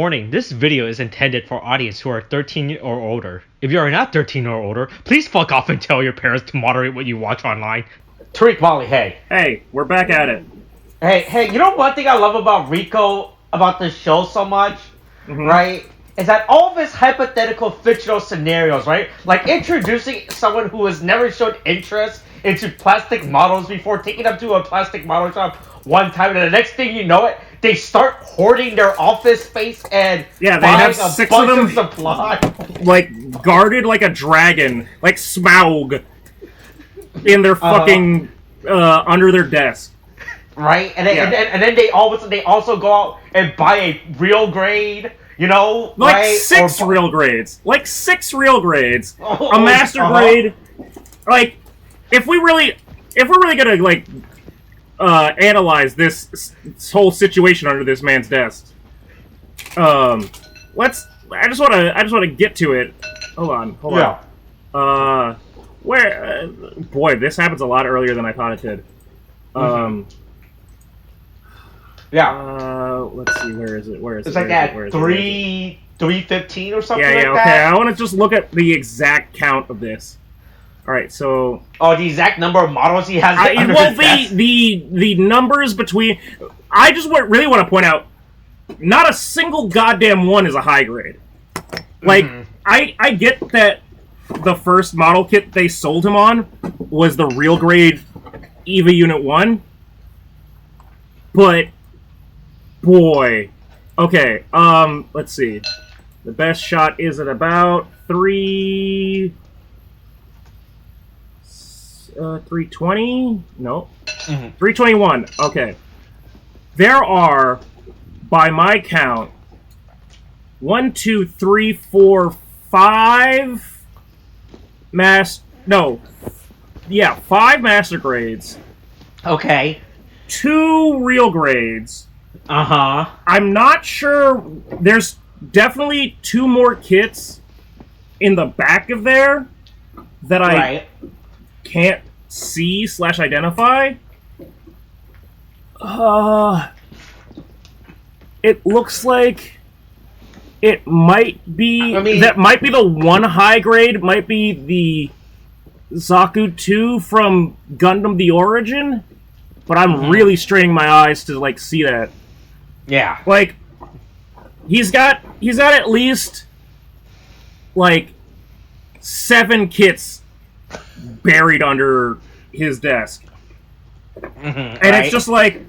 Warning, this video is intended for audience who are 13 or older. If you are not 13 or older, please fuck off and tell your parents to moderate what you watch online. Tariq, Molly, hey. Hey, we're back at it. Hey, you know one thing I love about Riko, about this show so much, right? Is that all of his hypothetical fictional scenarios, right? Like introducing someone who has never shown interest into plastic models before, taking them to a plastic model shop one time, and the next thing you know it, they start hoarding their office space and they have buying 6 a bunch of them, supply. like, guarded like a dragon, like Smaug, in their fucking, under their desk. Right? And then they also go out and buy a real grade, you know? Like right? 6 real grades. Like 6 real grades. Oh, a master grade. Like, if we're really gonna, like, analyze this whole situation under this man's desk, I just wanna get to it. Hold on. Boy, this happens a lot earlier than I thought it did. Let's see, where is it? It's like at 3:15 or something like that. Okay, I want to just look at the exact count of this. Alright, so... Oh, the exact number of models he has under his desk? the numbers between... I just really want to point out, not a single goddamn one is a high grade. Like, I get that the first model kit they sold him on was the real grade EVA Unit 1, but... Boy. Okay, let's see. The best shot is at about 320? No. 321. Okay. There are, by my count, 5 5 master grades. Okay. 2 real grades. I'm not sure. There's definitely 2 more kits in the back of there that I can't see / identify. It looks like it might be... that might be the one high grade. Might be the Zaku 2 from Gundam The Origin. But I'm really straining my eyes to, like, see that. Yeah. Like, he's got at least, like, 7 kits buried under his desk. And it's just like,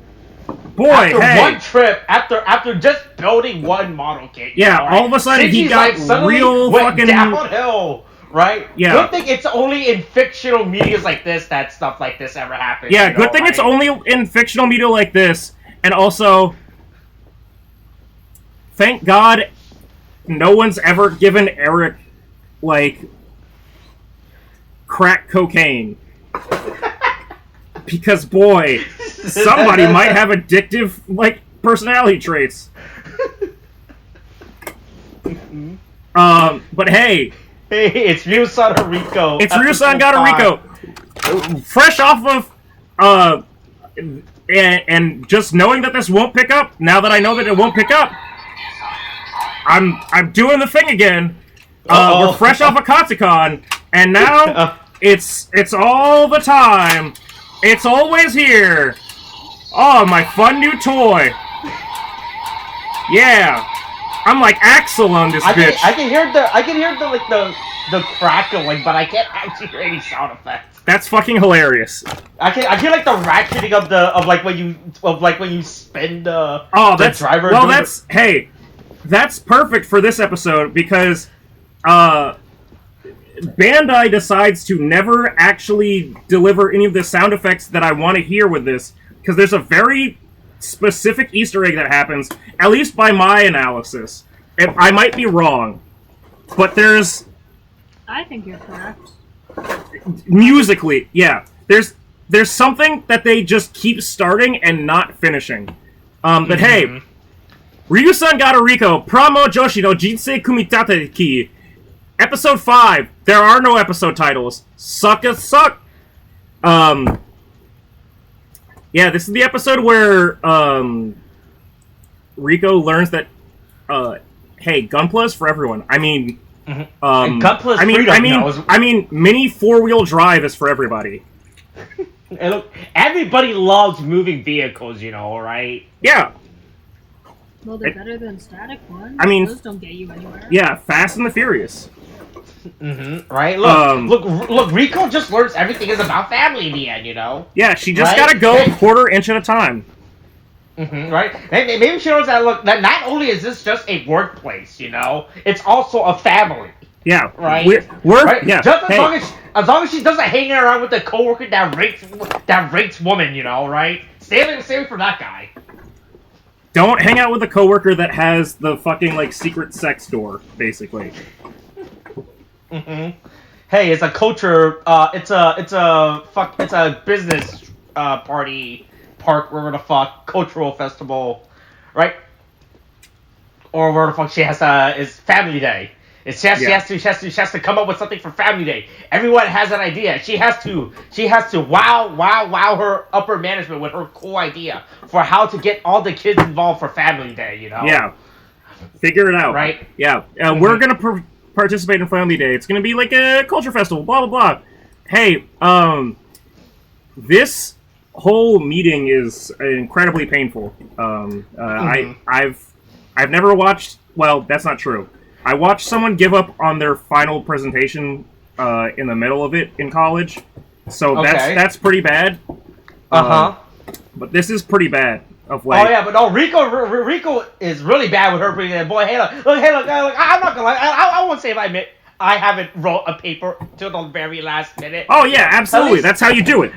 boy, after one trip, after just building one model kit. Yeah, all of a sudden he got real fucking... downhill, right? Yeah. Good thing it's only in fictional medias like this that stuff like this ever happens. Yeah, good thing it's only in fictional media like this, and also... Thank God no one's ever given Eric, like, crack cocaine. Because, boy, somebody might have addictive, like, personality traits. But hey... Hey, it's Ryosangata Riko. It's Ryosangata Riko. Fresh off of, and just knowing that this won't pick up, now that I know that it won't pick up, I'm doing the thing again. We're fresh off of Katsucon, and now it's all the time. It's always here. Oh, my fun new toy. Yeah, I'm like Axel on this bitch. I can hear the crackling, but I can't actually hear any sound effects. That's fucking hilarious. I hear like the ratcheting of when you spin the driver. Well, that's perfect for this episode because Bandai decides to never actually deliver any of the sound effects that I want to hear with this, because there's a very specific Easter egg that happens, at least by my analysis. I might be wrong, but there's... I think you're correct. Musically, yeah. There's something that they just keep starting and not finishing. But hey... Ryosangata Riko, Puramo Joshi no Jinsei Kumitate Ki. Episode 5. There are no episode titles. Suck. Yeah, this is the episode where Riko learns that hey, Gunpla is for everyone. I mean, Gunpla is freedom, you know. I mean, mini 4-wheel drive is for everybody. And look, everybody loves moving vehicles, you know, right? Yeah. Well, they're better than static ones. I mean, those don't get you anywhere. Yeah, Fast and the Furious. Right? Look, Riko just learns everything is about family in the end, you know? Yeah, she just gotta go a quarter inch at a time. Right? Maybe she knows that, look, that not only is this just a workplace, you know, it's also a family. Yeah. Right? We're right? yeah. Just as long as she doesn't hang around with the coworker that rapes woman, you know, right? Stay away from that guy. Don't hang out with a coworker that has the fucking, like, secret sex door, basically. Hey, it's a culture. It's a business party park. Where the fuck cultural festival, right? Or where the fuck she has is Family Day. She has to come up with something for Family Day. Everyone has an idea. She has to wow her upper management with her cool idea for how to get all the kids involved for Family Day. You know? Yeah. Figure it out. Right? Yeah. We're gonna participate in Family Day. It's gonna be like a culture festival. Blah blah blah. Hey, this whole meeting is incredibly painful. I've never watched. Well, that's not true. I watched someone give up on their final presentation in the middle of it in college, so that's pretty bad. But this is pretty bad. Of like, oh yeah, but no, Riko is really bad with her bringing in. Boy, hey look, I'm not gonna lie. I won't say if I haven't wrote a paper till the very last minute. Oh yeah, absolutely. That's how you do it.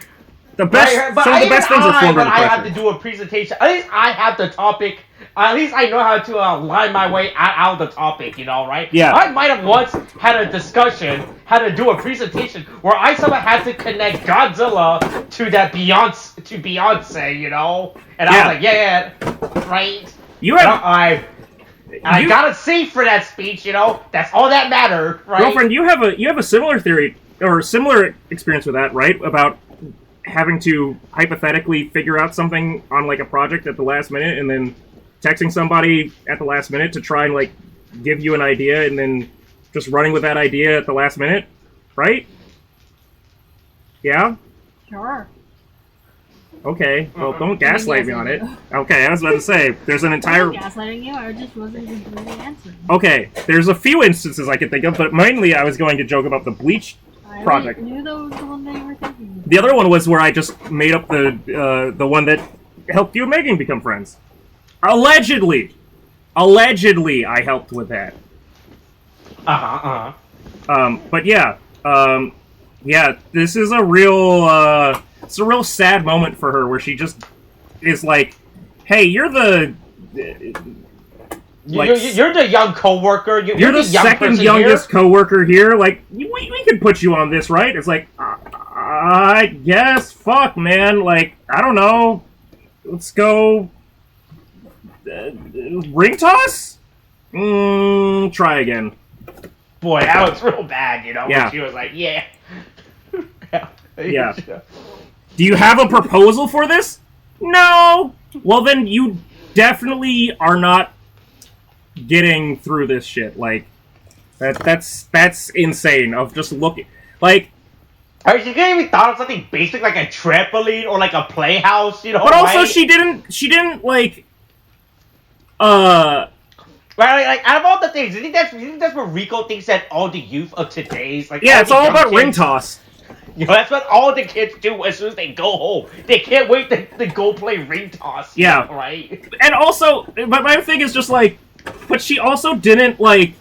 The best, some of the best things are formed under pressure. I have to do a presentation. At least I have the topic. At least I know how to line my way out of the topic, you know, right? Yeah. I might have once had a discussion, had to do a presentation where I somehow had to connect Godzilla to Beyonce, you know? And I was like, yeah, right? I got a C for that speech, you know? That's all that mattered, right? Girlfriend, you have a similar theory, or similar experience with that, right? About having to hypothetically figure out something on, like, a project at the last minute, and then texting somebody at the last minute to try and, like, give you an idea, and then just running with that idea at the last minute, right? Yeah? Sure. Okay, well, don't gaslight me on it. Okay, I was about to say, there's an entire... I'm not gaslighting you, I just wasn't completely answering. Okay, there's a few instances I could think of, but mainly I was going to joke about the Bleach project. I knew that was the one that you were thinking of. The other one was where I just made up the one that helped you and Megan become friends. Allegedly, I helped with that. But yeah, this is a real, it's a real sad moment for her where she just is like, "Hey, you're the, like, you're the young coworker. You're the second youngest coworker here. Like, we could put you on this, right?" It's like, I guess. Fuck, man. Like, I don't know. Let's go. Ring toss? Try again. Boy, that was real bad, you know? Yeah. When she was like, yeah. Yeah. Do you have a proposal for this? No! Well, then you definitely are not getting through this shit. Like, that's insane. Of just looking... Like... I mean, she couldn't even thought of something basic like a trampoline or like a playhouse, you know? But also, right? she didn't, like... Like, out of all the things, you think that's what Riko thinks that all the youth of today's, like... Yeah, it's all about ring toss. You know, that's what all the kids do as soon as they go home. They can't wait to go play ring toss. Yeah. Right? And also, but my thing is just like... But she also didn't, like...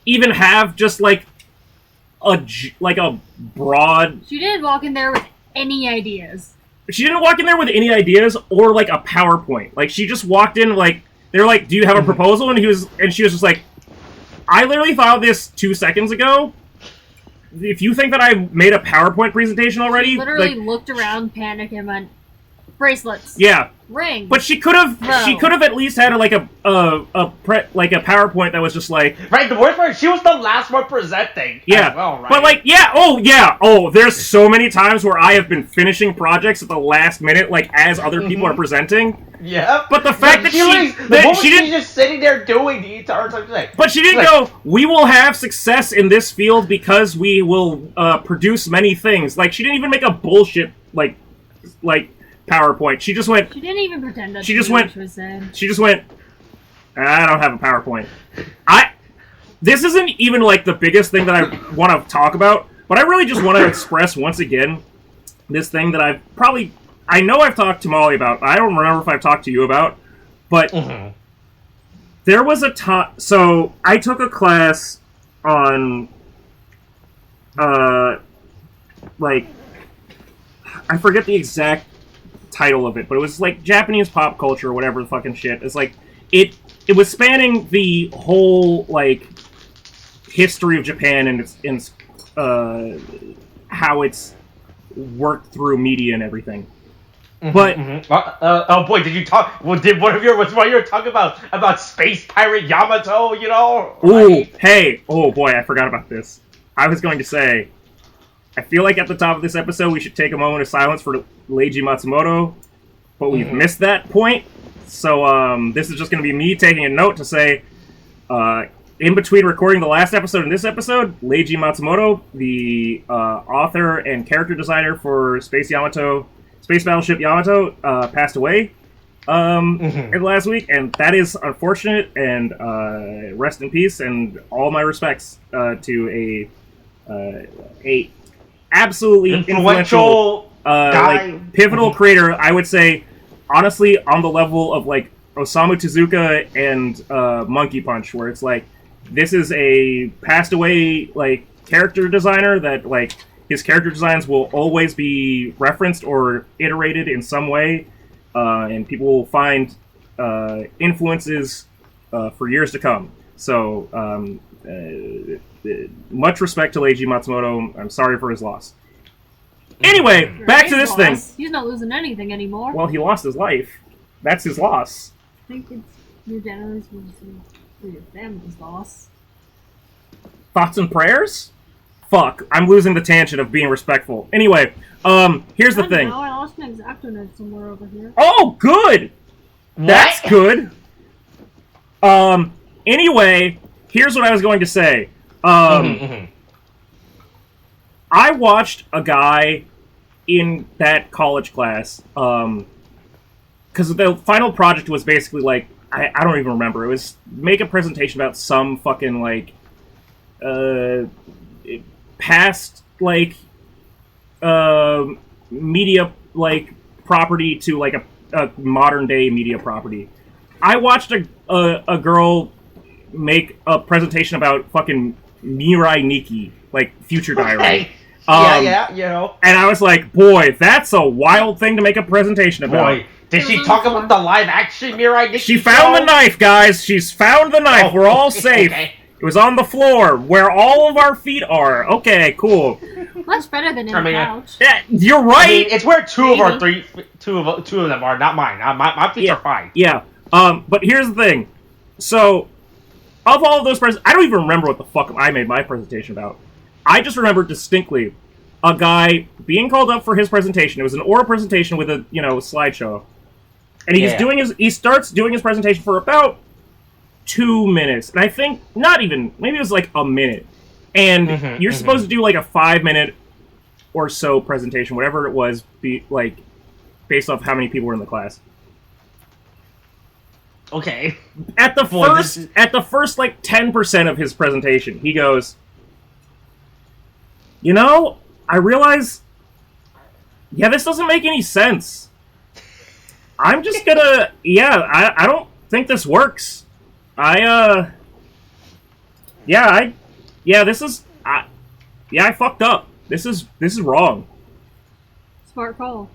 even have just, like... a broad... She didn't walk in there with any ideas. She didn't walk in there with any ideas or, like, a PowerPoint. Like, she just walked in, like... They're like, "Do you have a proposal?" And she was just like... "I literally thought of this 2 seconds ago. If you think that I made a PowerPoint presentation already..." She literally looked around, panicked, and went, Bracelets. Yeah. Ring. But she could have at least had like a PowerPoint that was just like, Right, the worst part, she was the last one presenting. yeah, as well, right? but like, there's so many times where I have been finishing projects at the last minute, like as other people are presenting. Yeah. But the fact that she's just sitting there doing the entire time. But she didn't go, we will have success in this field because we will produce many things. Like, she didn't even make a bullshit like PowerPoint. She just went. She didn't even pretend that she just went. She was saying. She just went. I don't have a PowerPoint. This isn't even like the biggest thing that I want to talk about, but I really just want to express once again this thing that I know I've talked to Molly about. I don't remember if I've talked to you about, but there was a time. So I took a class on, like, I forget the exact title of it, but it was like Japanese pop culture or whatever the fucking shit. It's like it was spanning the whole like history of Japan and its how it's worked through media and everything. But oh boy, did you talk? Well, did one of your was what you were talking about space pirate Yamato? You know? Ooh, hey, oh boy, I forgot about this. I was going to say, I feel like at the top of this episode we should take a moment of silence for Leiji Matsumoto, but we've missed that point. So this is just going to be me taking a note to say, in between recording the last episode and this episode, Leiji Matsumoto, the author and character designer for Space Battleship Yamato, passed away last week, and that is unfortunate. And rest in peace, and all my respects to a absolutely influential like pivotal creator. I would say, honestly, on the level of like Osamu Tezuka and Monkey Punch, where it's like this is a passed away like character designer that like his character designs will always be referenced or iterated in some way, and people will find influences for years to come. So much respect to Leiji Matsumoto. I'm sorry for his loss. Anyway, back to this thing. He's not losing anything anymore. Well, he lost his life. That's his loss. I think it's your generous for your family's loss. Thoughts and prayers? Fuck, I'm losing the tangent of being respectful. Anyway, here's the thing. I lost an X-Acto knife somewhere over here. Oh, good! That's good. Anyway, here's what I was going to say. I watched a guy in that college class, because the final project was basically like, I don't even remember. It was make a presentation about some fucking like past like media like property to like a modern day media property. I watched a girl make a presentation about fucking Mirai Nikki, like Future Diary. Yeah, you know. And I was like, boy, that's a wild thing to make a presentation about. Boy, did she talk about the live action Mirai Nikki? She found the knife, guys. She's found the knife. We're all safe. Okay. It was on the floor where all of our feet are. Okay, cool. Much better than in the couch. Yeah, you're right. I mean, it's where two of them are, not mine. My feet are fine. Yeah. But here's the thing. So, of all of those I don't even remember what the fuck I made my presentation about. I just remember distinctly a guy being called up for his presentation. It was an oral presentation with a slideshow, and he starts doing his presentation for about 2 minutes, and I think maybe it was like a minute, and you're supposed to do like a 5-minute or so presentation, whatever it was, based off how many people were in the class. Okay. At the first like 10% of his presentation, he goes, I realize, this doesn't make any sense. I'm just gonna, I don't think this works. I fucked up. This is wrong. Smart call.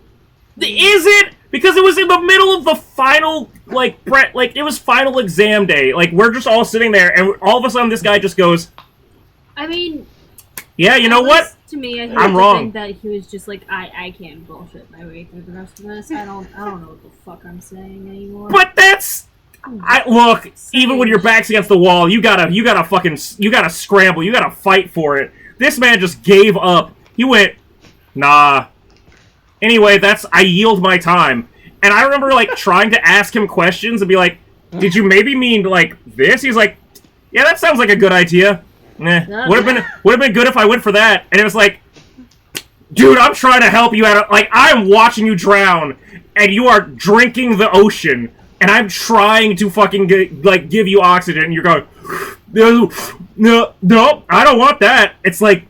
Is it? Because it was in the middle of the final, it was final exam day. Like, we're just all sitting there, and all of a sudden this guy just goes, I mean... Yeah, you know what? To me, I hate I'm to wrong. think that he was just like, I can't bullshit my way through the rest of this. I don't know what the fuck I'm saying anymore. But that's... Look, even when your back's against the wall, you gotta scramble, you gotta fight for it. This man just gave up. He went, nah. Anyway, I yield my time. And I remember, like, trying to ask him questions and be like, did you maybe mean, like, this? He's like, yeah, that sounds like a good idea. Would have been good if I went for that. And it was like, dude, I'm trying to help you out. Like, I'm watching you drown, and you are drinking the ocean, and I'm trying to fucking give you oxygen, and you're going, no, I don't want that. It's like,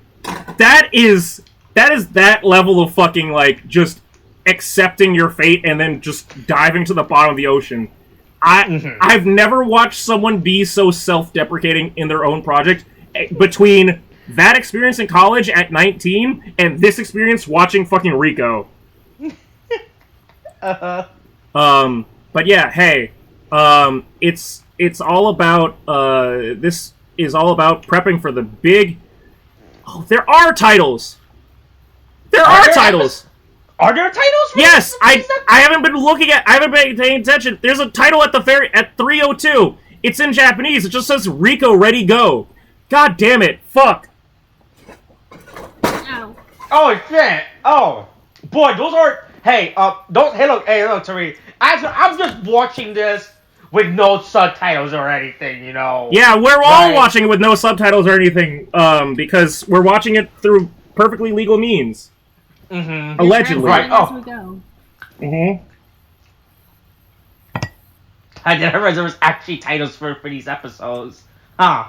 that is that level of fucking, like, just accepting your fate and then just diving to the bottom of the ocean. I've never watched someone be so self-deprecating in their own project between that experience in college at 19 and this experience watching fucking Riko. But yeah, hey, it's all about this is all about prepping for the big. Oh, there are titles. There are titles. Are there titles? Yes, I haven't been looking at. I haven't been paying attention. There's a title at 302. It's in Japanese. It just says Riko Ready Go. God damn it! Fuck. Ow. Oh shit! Oh boy, those are. Hey, don't. Hey, look, Tariq. I'm just watching this with no subtitles or anything, you know. Yeah, we're all watching it with no subtitles or anything, because we're watching it through perfectly legal means. Mm-hmm. Allegedly. Right. As we go. Mm-hmm. I didn't realize there was actually titles for these episodes. Huh.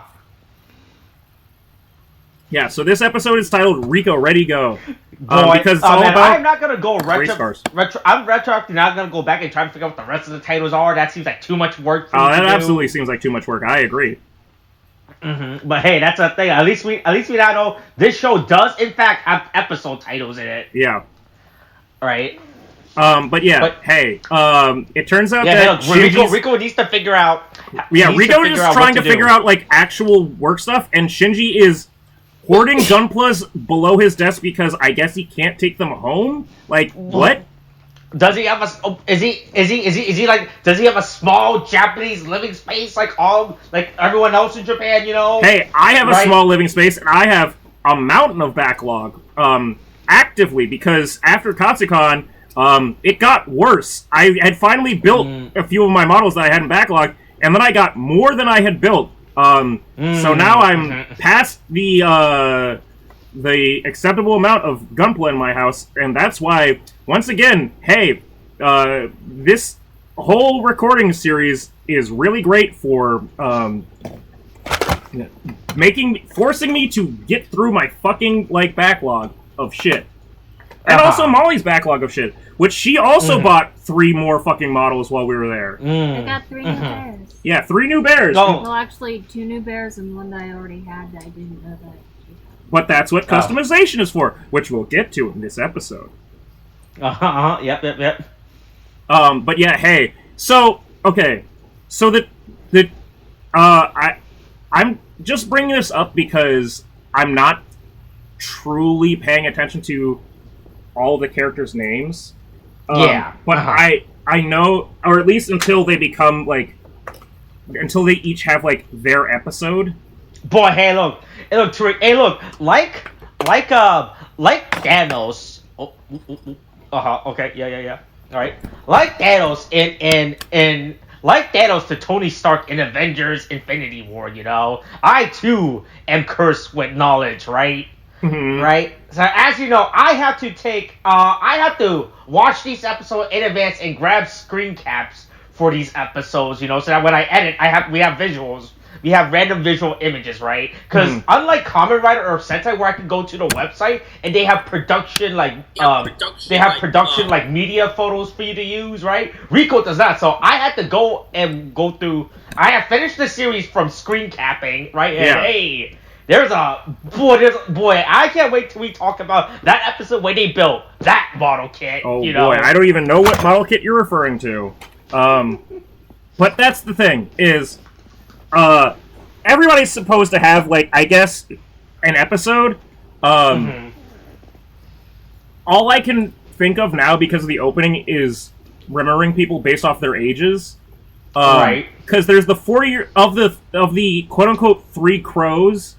Yeah, so this episode is titled Riko Ready Go. Boy, because it's all man, about I'm not gonna go race cars. I'm retroactively not gonna go back and try to figure out what the rest of the titles are. That seems like too much work for me that to do. absolutely seems like too much work. I agree. Mm-hmm. But hey, that's a thing. At least we now know this show does in fact have episode titles in it. Yeah. Right. But hey, it turns out that Riko needs to figure out. Yeah, Riko is trying to figure out like actual work stuff, and Shinji is hoarding gunplas below his desk because I guess he can't take them home. Like what? Does he have a? Is he like? Does he have a small Japanese living space like everyone else in Japan? You know. Hey, I have a small living space, and I have a mountain of backlog. Actively, because after Katsucon, it got worse. I had finally built a few of my models that I had in backlog, and then I got more than I had built. So now I'm past the acceptable amount of gunpla in my house, and that's why, once again, hey, this whole recording series is really great for forcing me to get through my fucking backlog of shit. And also Molly's backlog of shit, which she also bought 3 more fucking models while we were there. I got 3 new bears. Yeah, 3 new bears. Oh. Well, actually, 2 new bears and one that I already had that I didn't know that. But that's what customization is for, which we'll get to in this episode. Yep. But yeah, hey. So, okay. So I'm just bringing this up because I'm not truly paying attention to all the characters' names. But I know, or at least until they become until they each have their episode. Boy, hey look, Tariq, hey look, like Thanos. Okay, yeah. All right, like Thanos in like Thanos to Tony Stark in Avengers: Infinity War. You know, I too am cursed with knowledge, right? Mm-hmm. Right. So as you know, I have to watch these episodes in advance and grab screen caps for these episodes. You know, so that when I edit, we have visuals. We have random visual images, right? Because unlike Kamen Rider or Sentai, where I can go to the website and they have production media photos for you to use, right? Riko does not, so I had to go through. I have finished the series from screen capping, right? And hey, there's a boy. I can't wait till we talk about that episode where they built that model kit. Oh you know? Boy, I don't even know what model kit you're referring to. But that's the thing is. Everybody's supposed to have, I guess, an episode. all I can think of now because of the opening is remembering people based off their ages. Right. Because there's the 40 of the quote unquote 3 crows,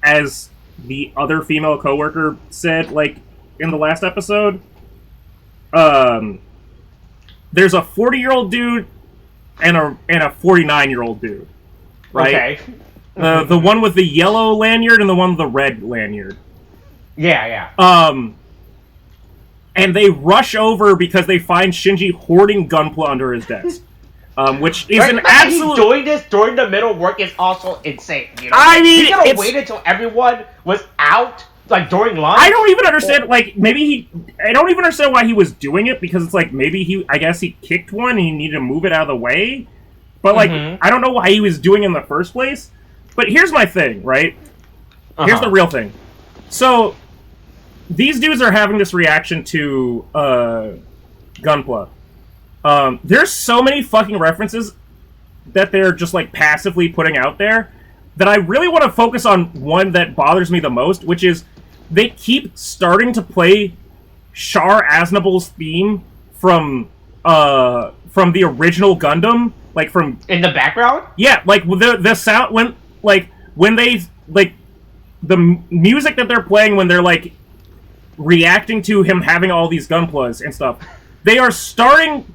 as the other female coworker said, like in the last episode. There's a 40-year-old dude and a 49-year-old dude, right? Okay. The one with the yellow lanyard and the one with the red lanyard. Yeah. And they rush over because they find Shinji hoarding Gunpla under his desk. Which is an absolute... He's doing this during the middle of work is also insane, you know? I mean, he could have waited until everyone was out, like, during lunch. I don't even understand, like, I don't even understand why he was doing it, because it's like, maybe I guess he kicked one and he needed to move it out of the way. But, like, I don't know why he was doing it in the first place. But here's my thing, right? Here's the real thing. So, these dudes are having this reaction to, Gunpla. There's so many fucking references that they're just, like, passively putting out there that I really want to focus on one that bothers me the most, which is they keep starting to play Char Aznabul's theme from the original Gundam, like from... In the background? Yeah, like, the sound, when they, like, the music that they're playing when they're, like, reacting to him having all these Gunplas and stuff, they are starting...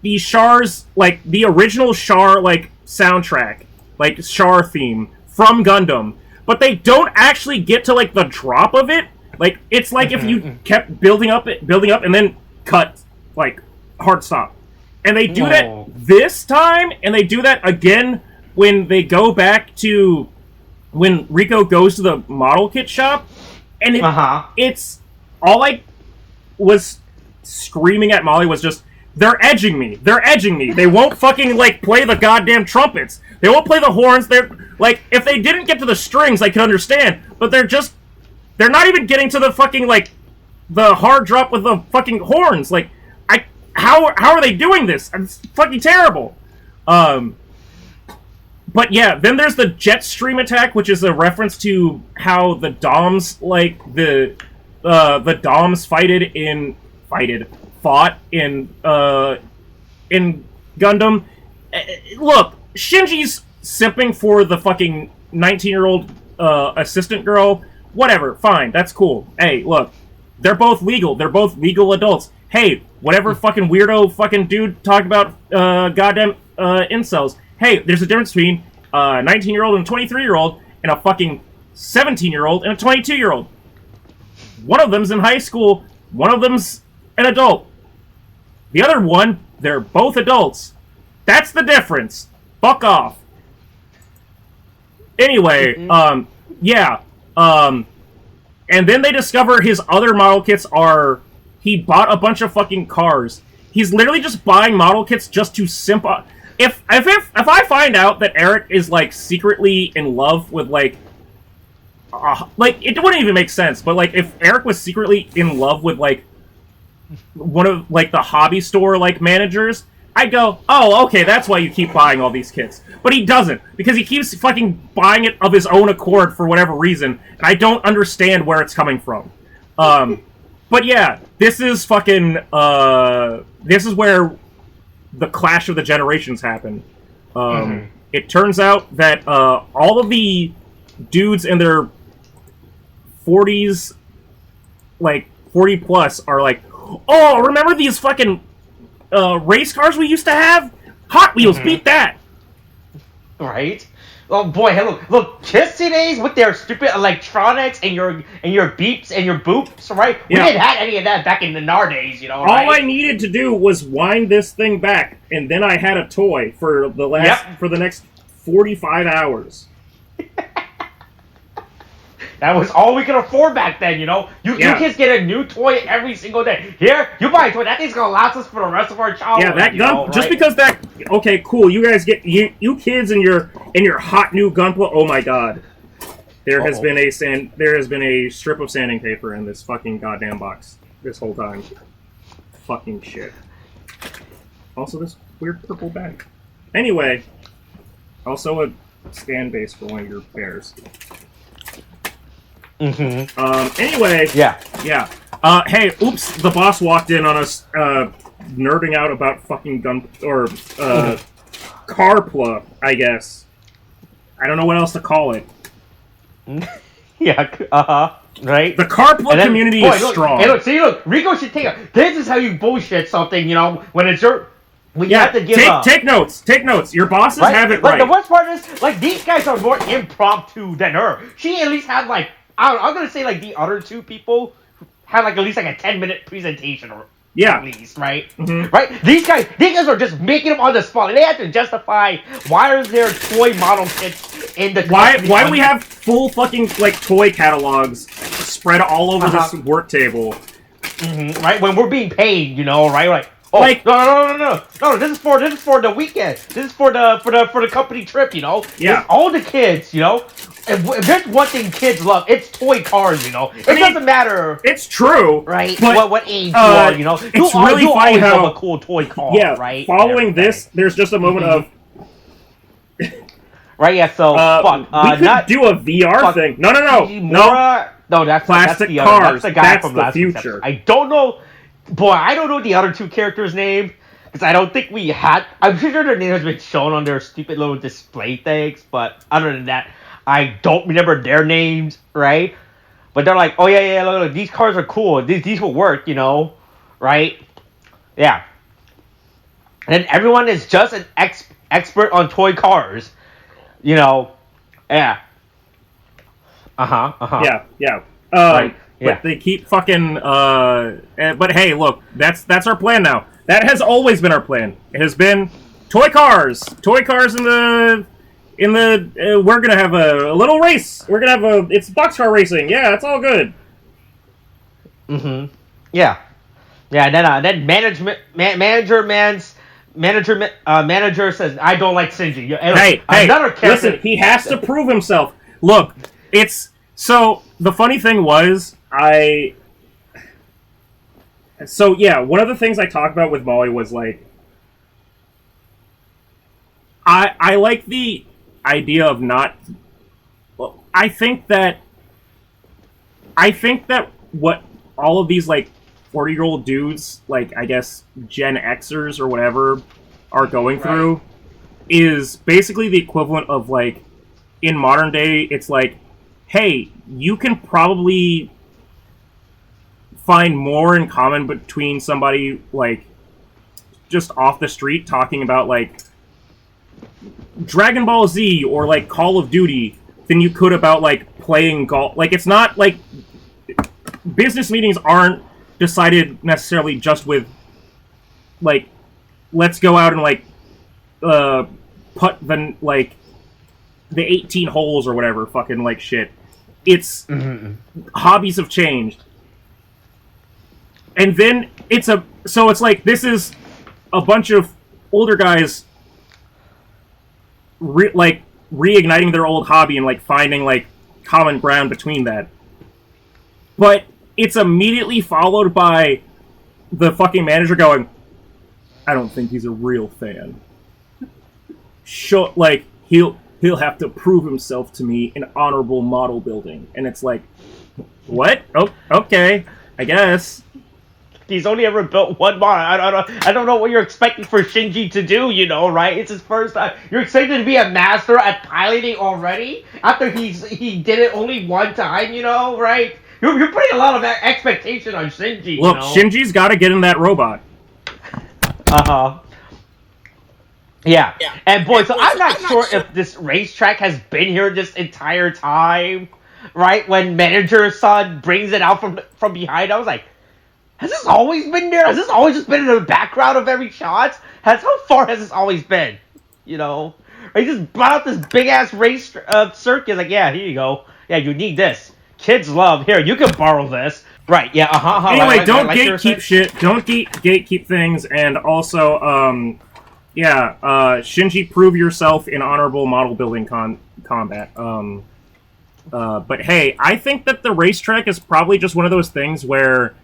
the Char's, like, the original Char, like, soundtrack, like, Char theme from Gundam, but they don't actually get to, like, the drop of it. Like, it's like if you kept building up, and then cut, like, hard stop. And they do that this time, and they do that again when they go back to when Riko goes to the model kit shop, and it's, all I was screaming at Molly was just, they're edging me. They're edging me. They won't fucking, like, play the goddamn trumpets. They won't play the horns. They're, like, if they didn't get to the strings, I could understand. But they're not even getting to the fucking, like, the hard drop with the fucking horns. Like, how are they doing this? It's fucking terrible. But yeah, then there's the jet stream attack, which is a reference to how the Doms, like, the Doms fought in Gundam. Look, Shinji's simping for the fucking 19-year-old assistant girl. Whatever, fine, that's cool. Hey, look, they're both legal. They're both legal adults. Hey, whatever fucking weirdo fucking dude talked about goddamn incels. Hey, there's a difference between a 19-year-old and a 23-year-old and a fucking 17-year-old and a 22-year-old. One of them's in high school. One of them's an adult. The other one, they're both adults. That's the difference. Fuck off. Anyway, yeah. And then they discover his other model kits are... He bought a bunch of fucking cars. He's literally just buying model kits just to simp... If I find out that Eric is, like, secretly in love with, like... it wouldn't even make sense, but, like, if Eric was secretly in love with, like, one of, like, the hobby store, like, managers, I'd go, oh, okay, that's why you keep buying all these kits. But he doesn't, because he keeps fucking buying it of his own accord for whatever reason, and I don't understand where it's coming from. But yeah, this is fucking, this is where the clash of the generations happen. It turns out that, all of the dudes in their 40s, like, 40 plus, are like, oh, remember these fucking race cars we used to have? Hot Wheels, beat that! Right? Oh boy, hey, look, kids today's with their stupid electronics and your beeps and your boops, right? We didn't have any of that back in our days, you know, right? All I needed to do was wind this thing back, and then I had a toy for the next 45 hours. That was all we could afford back then, you know? You kids get a new toy every single day. Here, you buy a toy, that thing's gonna last us for the rest of our childhood. Yeah, that gun, just because that, okay, cool, you guys get, you kids and your hot new Gunpla, oh my god. There has been a strip of sanding paper in this fucking goddamn box this whole time. Fucking shit. Also this weird purple bag. Anyway, also a stand base for one of your bears. Anyway. Yeah. Yeah. Hey, oops, the boss walked in on us, nerding out about fucking gun, or, Carpla, I guess. I don't know what else to call it. Yeah, right? The Carpla community is strong. Hey, look, see, look, Riko should take a... This is how you bullshit something, you know, when it's your... When you have to give up. Take notes. Take notes. Your bosses have it right. The worst part is, like, these guys are more impromptu than her. She at least had, like... I'm gonna say, like, the other two people had, like, at least, like, a 10-minute presentation or... Yeah. At least, right? Right? These guys are just making them on the spot. They have to justify why are there toy model kits in the why do we have full fucking like toy catalogs spread all over this work table? Right? When we're being paid, you know, right? Like, oh, like no. This is for the weekend. This is for the company trip, you know. Yeah. It's all the kids, you know. If there's one thing kids love, it's toy cars, you know. It doesn't matter. It's true, right? But, what age you are, you know. It's really funny how love a cool toy car, right? Following this, there's just a moment of. Right. Yeah. So fuck. We could do a VR thing. No. No, that's plastic the cars. That's the guy from last future. I don't know. Boy, I don't know the other two characters' name because I don't think we had. I'm pretty sure their name has been shown on their stupid little display things, but other than that, I don't remember their names, right? But they're like, oh yeah, look, these cars are cool. These will work, you know, right? Yeah. And then everyone is just an expert on toy cars, you know. Yeah. Yeah. Right. But they keep fucking. But hey, look, that's our plan now. That has always been our plan. It has been toy cars in the. We're gonna have a little race. We're gonna have it's boxcar racing. Yeah, it's all good. Yeah. And then manager says, I don't like Shinji. Hey, another character. Listen, he has to prove himself. Look, it's so the funny thing was one of the things I talked about with Molly was like I like the idea of not. Well, I think that what all of these like 40-year-old dudes, like I guess Gen Xers or whatever, are going through is basically the equivalent of like in modern day. It's like, hey, you can probably find more in common between somebody like just off the street talking about like Dragon Ball Z or like Call of Duty than you could about like playing golf. Like it's not like business meetings aren't decided necessarily just with like let's go out and like putt the like the 18 holes or whatever fucking like shit. It's hobbies have changed. And then it's like this is a bunch of older guys reigniting their old hobby and like finding like common ground between that. But it's immediately followed by the fucking manager going, I don't think he's a real fan. Like he'll have to prove himself to me in honorable model building. And it's like, what? Oh, okay, I guess. He's only ever built one model. I don't know what you're expecting for Shinji to do, you know, right? It's his first time. You're expected to be a master at piloting already? After he did it only one time, you know, right? You're putting a lot of expectation on Shinji, Look, you know? Shinji's gotta get in that robot. Yeah. And boy, so I'm not sure if this racetrack has been here this entire time, right? When manager's son brings it out from behind, I was like, has this always been there? Has this always just been in the background of every shot? How far has this always been? You know? He just brought out this big-ass race circus. Like, yeah, here you go. Yeah, you need this. Kids love. Here, you can borrow this. Right, yeah, Anyway, don't gatekeep shit. Don't gatekeep things. And also, Shinji, prove yourself in honorable model building combat. But hey, I think that the racetrack is probably just one of those things where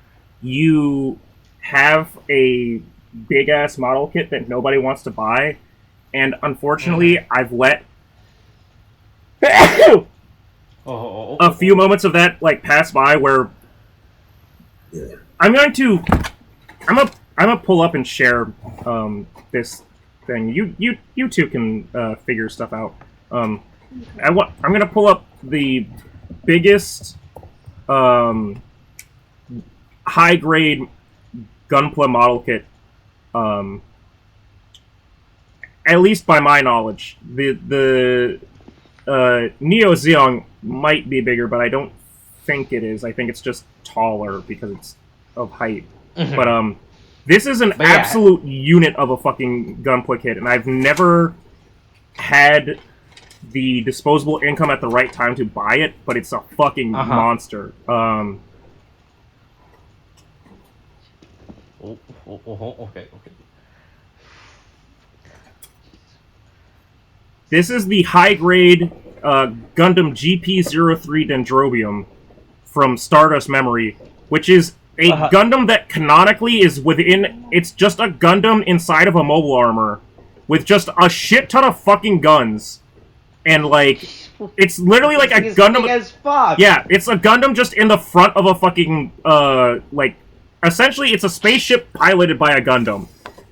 you have a big-ass model kit that nobody wants to buy, and unfortunately, I've let... a few moments of that like pass by where I'm gonna pull up and share this thing. You two can figure stuff out. I'm gonna pull up the biggest high grade Gunpla model kit, at least by my knowledge. The Neo Zeong might be bigger, but I don't think it is. I think it's just taller because it's of height. Mm-hmm. But this is an absolute unit of a fucking Gunpla kit, and I've never had the disposable income at the right time to buy it, but it's a fucking monster. Okay. This is the high-grade Gundam GP-03 Dendrobium from Stardust Memory, which is a Gundam that canonically is within... It's just a Gundam inside of a mobile armor with just a shit ton of fucking guns. And, like, it's literally like a Gundam... as fuck. Yeah, it's a Gundam just in the front of a fucking, like... Essentially, it's a spaceship piloted by a Gundam.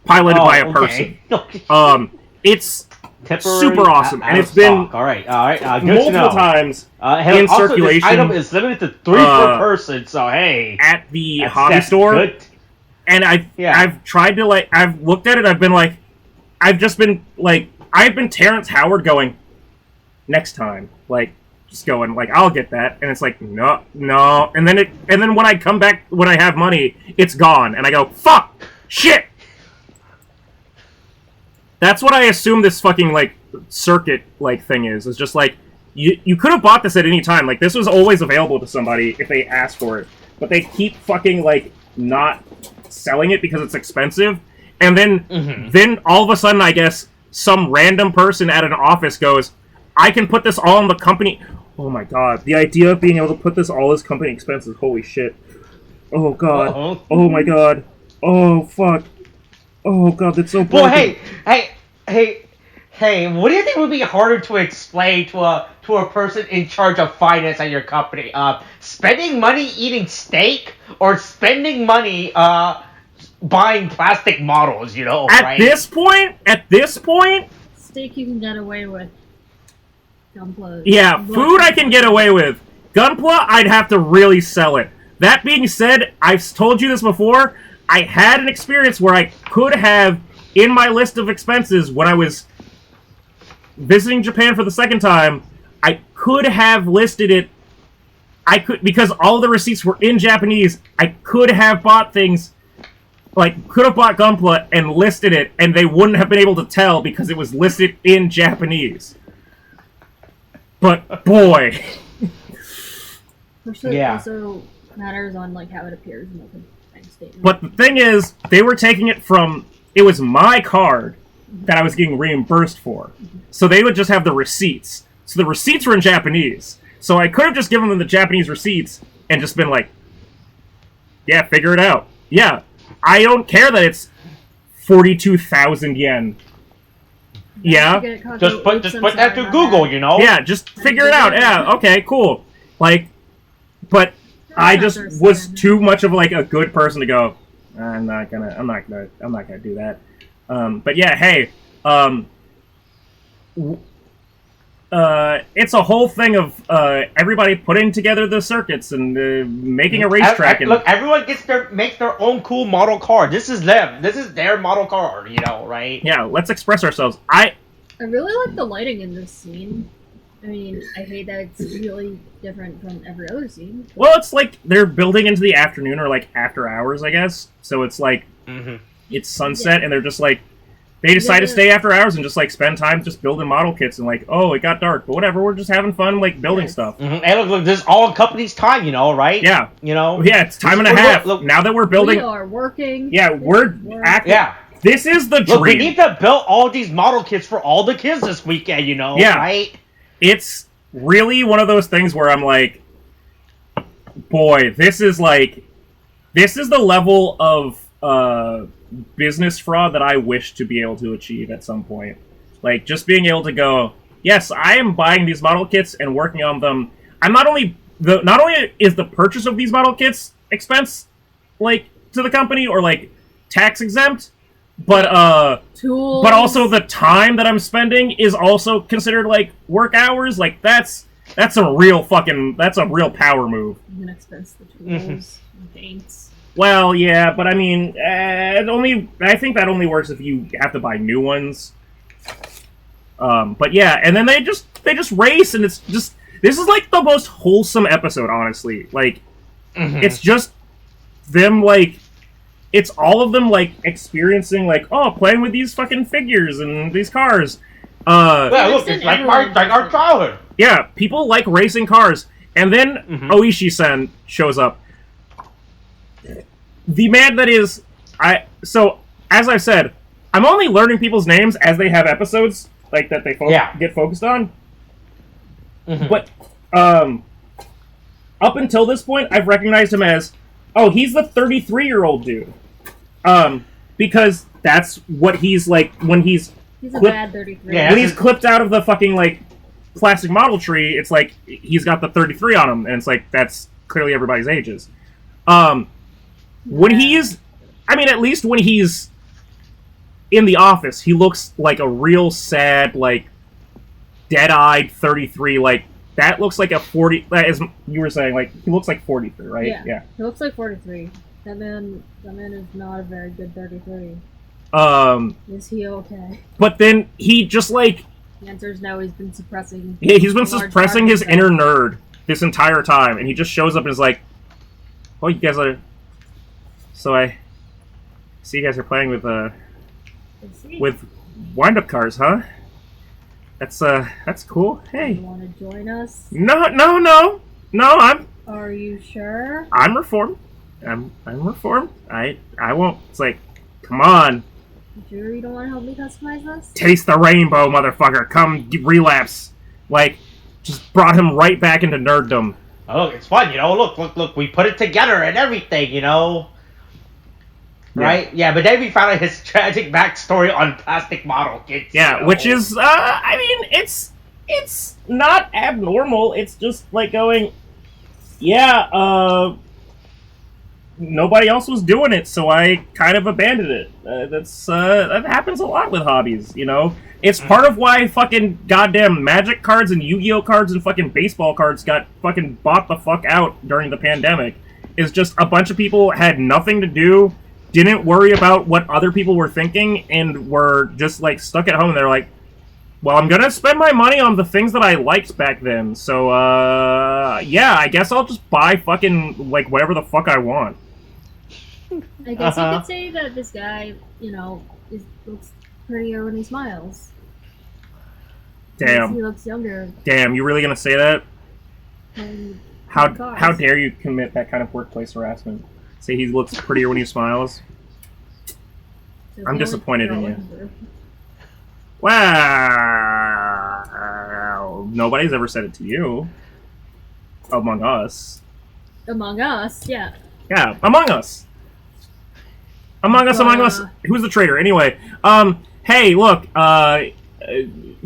Piloted by a person. It's super awesome. And it's been alright, good multiple times in circulation. This item is limited to 3 per person, so hey. At the hobby store. Good. And I've tried to, like, I've looked at it, I've been Terrence Howard going, next time. Like, just going, like, I'll get that. And it's like, no. And then when I come back, when I have money, it's gone. And I go, fuck! Shit! That's what I assume this fucking, like, circuit, like, thing is. It's just, like, you could have bought this at any time. Like, this was always available to somebody if they asked for it. But they keep fucking, like, not selling it because it's expensive. And then all of a sudden, I guess, some random person at an office goes, I can put this all in the company... Oh my god, the idea of being able to put this all as company expenses, holy shit. Oh god. Uh-oh. Oh my god. Oh fuck. Oh god, that's so broken. Well, hey, what do you think would be harder to explain to a person in charge of finance at your company? Spending money eating steak or spending money buying plastic models, you know, At this point, steak you can get away with. Gunpla. Yeah, food I can get away with. Gunpla, I'd have to really sell it. That being said, I've told you this before, I had an experience where I could have, in my list of expenses, when I was visiting Japan for the second time, I could have listed it, because all the receipts were in Japanese, I could have bought things, like, could have bought Gunpla and listed it, and they wouldn't have been able to tell because it was listed in Japanese. But, boy. Also matters on, like, how it appears in the bank statement. But the thing is, they were taking it from... It was my card that I was getting reimbursed for. So they would just have the receipts. So the receipts were in Japanese. So I could have just given them the Japanese receipts and just been like, yeah, figure it out. Yeah, I don't care that it's 42,000 yen. Yeah. Just put that to Google, you know? Yeah, just figure it out. Yeah, okay, cool. Like, but I just was too much of like a good person to go, I'm not gonna do that. But yeah, hey, it's a whole thing of everybody putting together the circuits and making a racetrack. Look, everyone makes their own cool model car. This is them. This is their model car. You know, right? Yeah. Let's express ourselves. I really like the lighting in this scene. I mean, I hate that it's really different from every other scene. Well, it's like they're building into the afternoon or like after hours, I guess. So it's like it's sunset, and they're just like. They decide to stay after hours and just, like, spend time just building model kits and, like, oh, it got dark. But whatever, we're just having fun, like, building stuff. And look, this is all company's time, you know, right? Yeah. You know? Yeah, it's time and a half. Look, now that we're building... We are working. Yeah, we're acting... Yeah. This is the dream. Look, we need to build all these model kits for all the kids this weekend, you know, right? It's really one of those things where I'm like, boy, this is, like... This is the level of, business fraud that I wish to be able to achieve at some point. Like, just being able to go, yes, I am buying these model kits and working on them. not only is the purchase of these model kits expense like to the company or like tax exempt, but Tools. but also the time that I'm spending is also considered like work hours. Like that's a real power move. You can expense the tools and paints. Well, yeah, but I mean, I think that only works if you have to buy new ones. But yeah, and then they just race, and it's just this is like the most wholesome episode, honestly. Like, it's just them like. It's all of them, like, experiencing, like, oh, playing with these fucking figures and these cars. Yeah, look, it's like our childhood. Yeah, people like racing cars. And then Oishi-san shows up. The man that is... So, as I've said, I'm only learning people's names as they have episodes, like, that they get focused on. But, up until this point, I've recognized him as... Oh, he's the 33-year-old dude. Because that's what he's like when he's a bad 33. Yeah, when he's clipped out of the fucking, like, plastic model tree, it's like, he's got the 33 on him, and it's like, that's clearly everybody's ages. When he is... I mean, at least when he's in the office, he looks like a real sad, like, dead-eyed 33, like, that looks like a 40... As you were saying, like, he looks like 43, right? Yeah. He looks like 43. That man is not a very good 33. Is he okay? But then he just, like... The answer is no, he's been suppressing... Yeah, he's been suppressing his inner nerd this entire time, and he just shows up and is like, oh, you guys are... So I see you guys are playing with wind-up cars, huh? That's cool. Hey. You want to join us? No, I'm... Are you sure? I'm reformed. I'm reformed. I won't... It's like, come on. You sure you don't want to help me customize this? Taste the rainbow, motherfucker. Come, relapse. Like, just brought him right back into nerddom. Oh, look, it's fun, you know? Look, we put it together and everything, you know? Right? Yeah, but then we found out his tragic backstory on plastic model kits. Yeah, you know? Which is, I mean, it's not abnormal. It's just like going, yeah, nobody else was doing it, so I kind of abandoned it. That happens a lot with hobbies, you know? It's part of why fucking goddamn Magic cards and Yu-Gi-Oh cards and fucking baseball cards got fucking bought the fuck out during the pandemic. Is just a bunch of people had nothing to do, didn't worry about what other people were thinking, and were just, like, stuck at home, and they're like, well, I'm gonna spend my money on the things that I liked back then, so, yeah, I guess I'll just buy fucking, like, whatever the fuck I want. I guess you could say that this guy, you know, looks prettier when he smiles. Damn. He looks younger. Damn, you really gonna say that? How How dare you commit that kind of workplace harassment? Say he looks prettier when he smiles? I'm disappointed in you. Well, nobody's ever said it to you. Among us. Among us, yeah. Yeah, among us. Among us. Who's the traitor? Anyway, hey, look,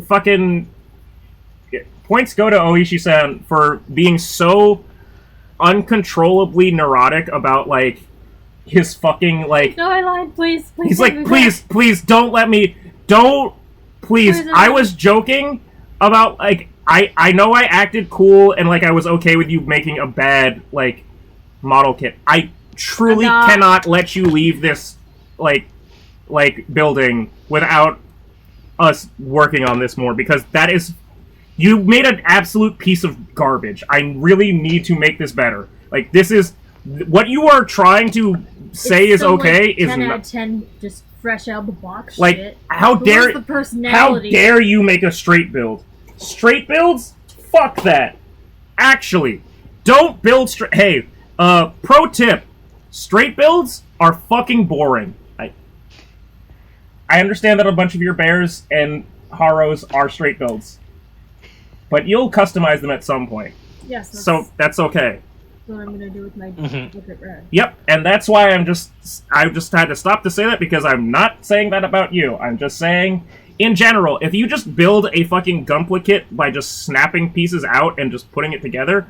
fucking points go to Oishi-san for being so uncontrollably neurotic about, like, his fucking, like... No, I lied, please. He's like, please, don't let me... Don't... Please, I was joking about, like, I know I acted cool and, like, I was okay with you making a bad, like, model kit. I truly cannot let you leave this, like, building without us working on this more, because that is... You made an absolute piece of garbage. I really need to make this better. Like, this is... What you are trying to say is okay is not... 10 out of 10, just fresh out the box like, shit. How dare... the personality? How dare you make a straight build? Straight builds? Fuck that. Actually, don't build straight... Hey, pro tip. Straight builds are fucking boring. I understand that a bunch of your bears and Haros are straight builds. But you'll customize them at some point. Yes. So that's okay. That's what I'm gonna do with my Liquid Red. Yep, and that's why I just had to stop to say that, because I'm not saying that about you. I'm just saying, in general, if you just build a fucking Gunpla kit by just snapping pieces out and just putting it together,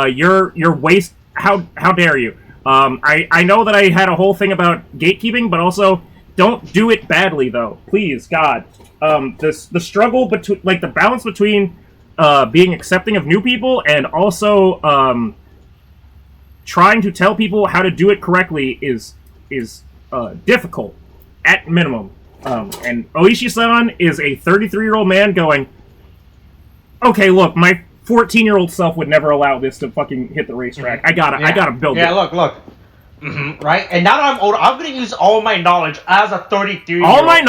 you're waste. How dare you? I know that I had a whole thing about gatekeeping, but also don't do it badly, though. Please, God. The struggle between, like, the balance between being accepting of new people and also trying to tell people how to do it correctly is difficult, at minimum. And Oishi-san is a 33-year-old man going, okay, look, my 14-year-old self would never allow this to fucking hit the racetrack. I gotta build it. Yeah, look. Mm-hmm, right? And now that I'm older, I'm gonna use all my knowledge as a 33-year-old. All my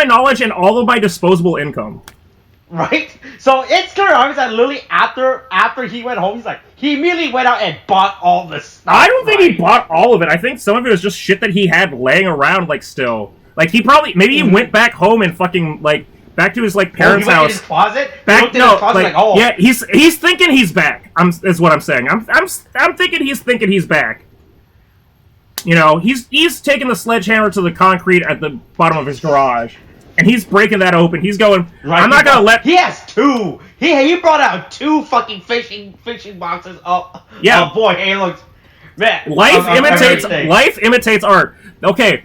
knowledge and all of my disposable income. Right? So it's kind of obvious that literally after he went home, he immediately went out and bought all this stuff. I don't think he bought all of it. I think some of it was just shit that he had laying around, like, still. Like, he probably, maybe he went back home and fucking, like, back to his, like, parents' he went house. In his closet? Yeah, he's thinking he's back, is what I'm saying. I'm thinking he's back. You know, he's taking the sledgehammer to the concrete at the bottom of his garage. And he's breaking that open. He's going, right, I'm not gonna let... He has two! He brought out two fucking fishing boxes. Oh, yeah. Oh boy, hey, look. Man, life imitates art. Okay,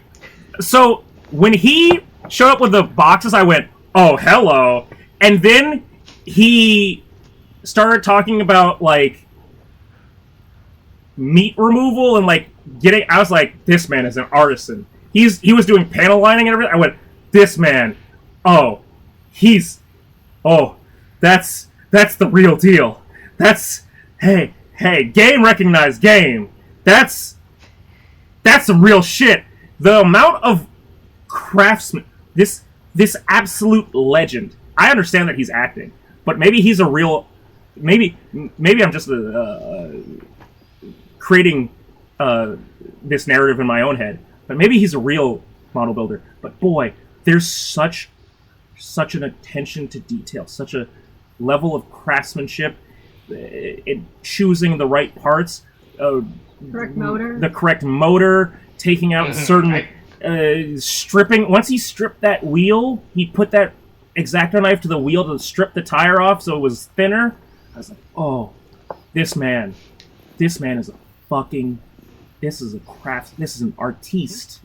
so when he showed up with the boxes, I went, oh, hello. And then he started talking about, like, meat removal and, like, I was like, this man is an artisan. He was doing panel lining and everything. I went, this man, that's the real deal. Hey, game recognized game. That's some real shit. The amount of craftsman, this absolute legend. I understand that he's acting, but maybe he's a real, maybe I'm just creating this narrative in my own head, but maybe he's a real model builder. But boy, there's such an attention to detail, such a level of craftsmanship in choosing the right parts, the correct motor, taking out certain stripping. Once he stripped that wheel, he put that X-Acto knife to the wheel to strip the tire off so it was thinner. I was like, oh, this man is a fucking, this is an artiste.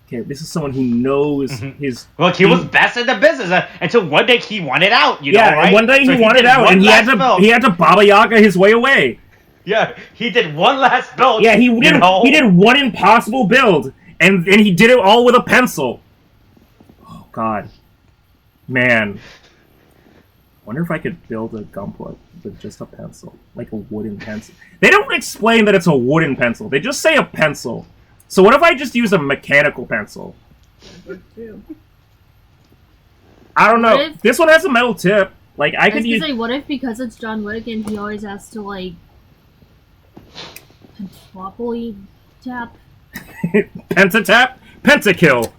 Okay, this is someone who knows his... Look, he was best in the business until one day he wanted out, you know, right? And one day he wanted out, and he had to Baba Yaga his way away. Yeah, he did one last build. Yeah, he did one impossible build, and he did it all with a pencil. Oh, God. Man. Wonder if I could build a Gunpla with just a pencil. Like a wooden pencil. They don't explain that it's a wooden pencil. They just say a pencil. So what if I just use a mechanical pencil? I don't know. This one has a metal tip. Like, I could use... what if, because it's John Wick and he always has to, like... Pentapoli tap? Pentatap? Pentakill!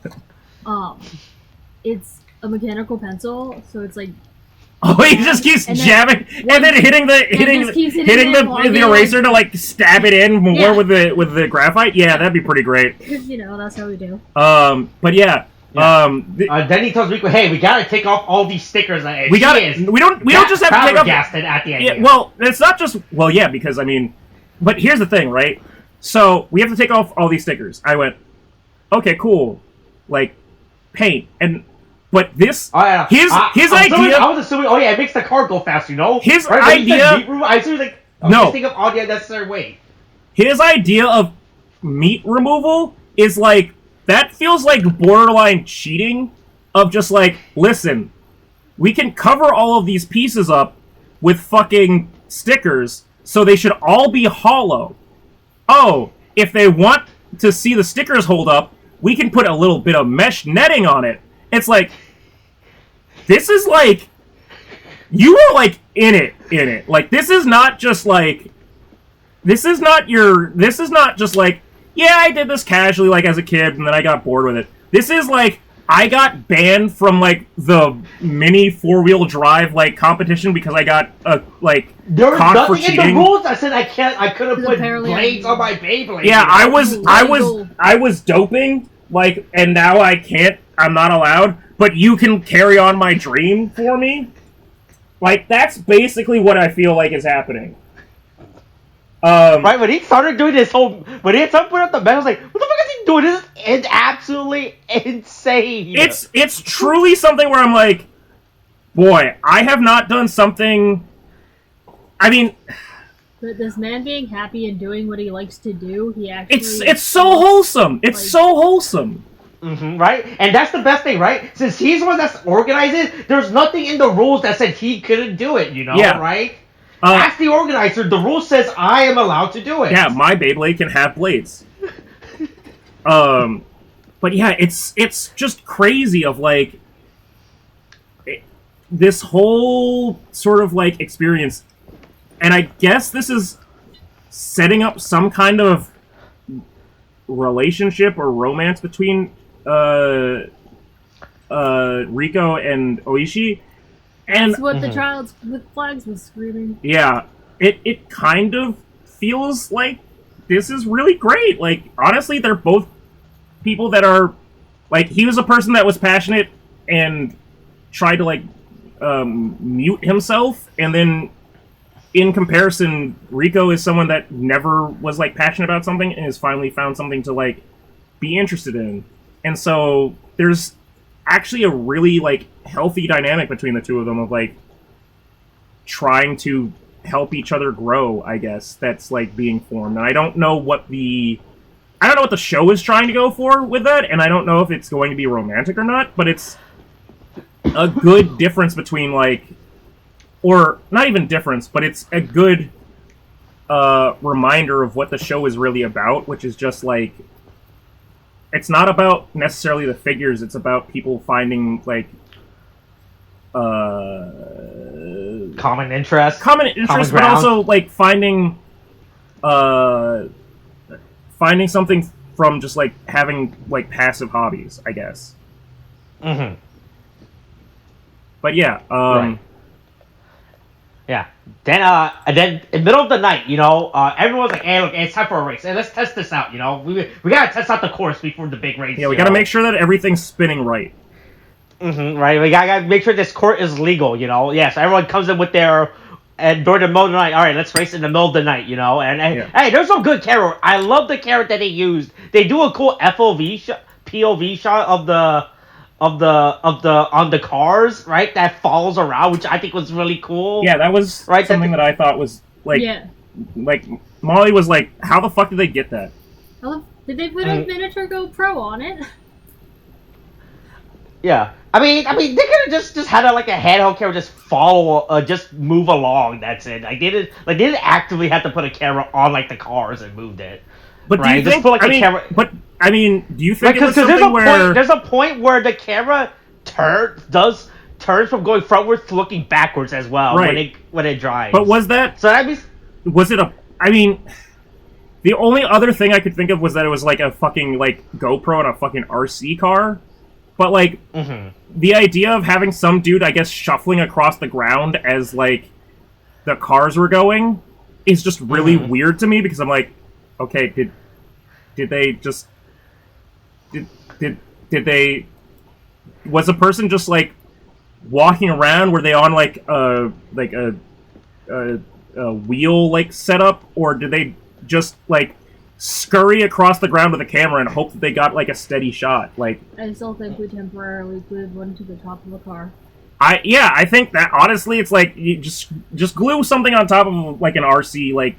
It's a mechanical pencil, so it's like... Oh, he just keeps jabbing and then hitting the eraser to, like, stab it in more with the graphite. Yeah, that'd be pretty great. Because, you know, that's how we do. But yeah. Then he tells Rico, "Hey, we gotta take off all these stickers." We don't just have to take off. At the end. Yeah, well, it's not just because I mean, but here's the thing, right? So we have to take off all these stickers. I went, okay, cool, like paint and. But this, his idea... I was assuming, it makes the car go fast, you know? His idea... I assume, like, just think of all the unnecessary way. His idea of meat removal is, like, that feels like borderline cheating of just, like, listen, we can cover all of these pieces up with fucking stickers, so they should all be hollow. Oh, if they want to see the stickers hold up, we can put a little bit of mesh netting on it. It's like, this is like, you are like in it. Like, this is not just like, this is not just like, yeah, I did this casually, like, as a kid, and then I got bored with it. This is like, I got banned from, like, the mini 4-wheel drive, like, competition because I got, like, there was nothing in the rules that said I couldn't put blades on my Beyblade. Yeah, I was doping, like, and now I'm not allowed. but you can carry on my dream for me. Like, that's basically what I feel like is happening. Right, when he started doing this whole... When he started putting up the medals, like, what the fuck is he doing? This is absolutely insane. It's truly something where I'm like, boy, I have not done something... I mean... But this man being happy and doing what he likes to do, he actually... It's so wholesome! It's so wholesome! Right? And that's the best thing, right? Since he's the one that's organizing, there's nothing in the rules that said he couldn't do it, you know, right? As the organizer, the rule says I am allowed to do it. Yeah, my Beyblade can have blades. But yeah, it's just crazy of, like, this whole sort of, like, experience. And I guess this is setting up some kind of relationship or romance between Riko and Oishi. And that's what the child with flags was screaming. Yeah, it kind of feels like this is really great. Like, honestly, they're both people that are, like, he was a person that was passionate and tried to, like, mute himself, and then in comparison, Riko is someone that never was, like, passionate about something and has finally found something to, like, be interested in. And so there's actually a really, like, healthy dynamic between the two of them of, like, trying to help each other grow, I guess, that's, like, being formed. And I don't know what the show is trying to go for with that, and I don't know if it's going to be romantic or not, but it's a good difference between, like, or not even difference, but it's a good reminder of what the show is really about, which is just, like, it's not about necessarily the figures, it's about people finding, like, common interest, but also, like, finding something from just, like, having, like, passive hobbies, I guess. Mm-hmm. But yeah, right. Yeah. Then in the middle of the night, you know, everyone's like, "Hey, look, it's time for a race. Hey, let's test this out. You know, we gotta test out the course before the big race." Yeah, we gotta make sure that everything's spinning right. Right. We gotta make sure this court is legal. You know. Yes. Everyone comes in with their and during the middle of the night. All right, let's race in the middle of the night. You know. And hey, there's some good carrot. I love the carrot that they used. They do a cool POV shot of the on the cars, right, that follows around, which I think was really cool. Yeah, that was something that I thought was, like, like, Molly was like, how the fuck did they get that? Did they put a miniature GoPro on it? Yeah. I mean, they could have just had a handheld camera just follow, just move along, that's it. They didn't actively have to put a camera on, like, the cars and moved it. But right? do you think, camera... But, I mean, do you think because there's a point where the camera turns from going frontwards to looking backwards as well, right, when it drives. But was that... So that means... Was it a... I mean... The only other thing I could think of was that it was, like, a fucking, like, GoPro in a fucking RC car. But, like, the idea of having some dude, I guess, shuffling across the ground as, like, the cars were going is just really weird to me, because I'm like, okay, did they just... Did they... Was a person just, like, walking around? Were they on, like, a wheel, like, setup? Or did they just, like, scurry across the ground with a camera and hope that they got, like, a steady shot? Like, I still think we temporarily glued one to the top of the car. I think that, honestly, it's like, you just glue something on top of, like, an RC, like